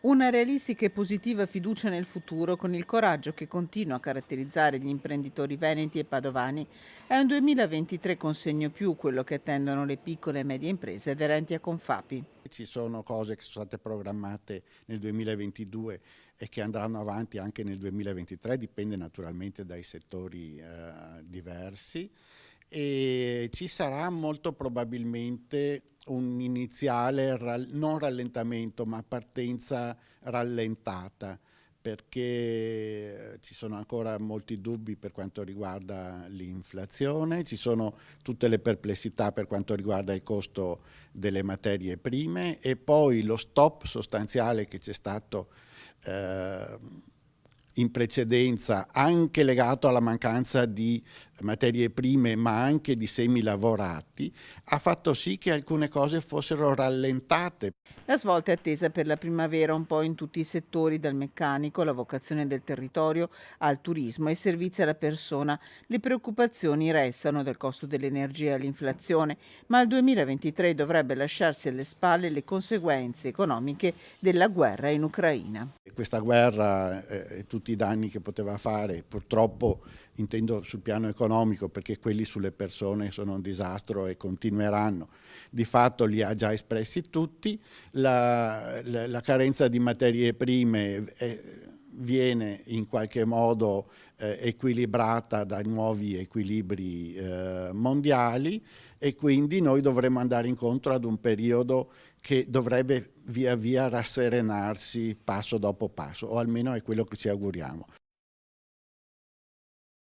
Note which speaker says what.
Speaker 1: Una realistica e positiva fiducia nel futuro con il coraggio che continua a caratterizzare gli imprenditori veneti e padovani è un 2023 con segno più quello che attendono le piccole e medie imprese aderenti a Confapi.
Speaker 2: Ci sono cose che sono state programmate nel 2022 e che andranno avanti anche nel 2023, dipende naturalmente dai settori diversi, e ci sarà molto probabilmente un iniziale non rallentamento ma partenza rallentata, perché ci sono ancora molti dubbi per quanto riguarda l'inflazione, ci sono tutte le perplessità per quanto riguarda il costo delle materie prime e poi lo stop sostanziale che c'è stato eh, in precedenza, anche legato alla mancanza di materie prime ma anche di semilavorati, ha fatto sì che alcune cose fossero rallentate.
Speaker 1: La svolta è attesa per la primavera un po' in tutti i settori, dal meccanico alla vocazione del territorio al turismo e ai servizi alla persona. Le preoccupazioni restano dal costo dell'energia all'inflazione, ma il 2023 dovrebbe lasciarsi alle spalle le conseguenze economiche della guerra in Ucraina.
Speaker 2: Questa guerra e tutti i danni che poteva fare, purtroppo intendo sul piano economico, perché quelli sulle persone sono un disastro e continueranno, di fatto li ha già espressi tutti. La carenza di materie prime viene in qualche modo equilibrata dai nuovi equilibri mondiali, e quindi noi dovremo andare incontro ad un periodo che dovrebbe via via rasserenarsi passo dopo passo, o almeno è quello che ci auguriamo.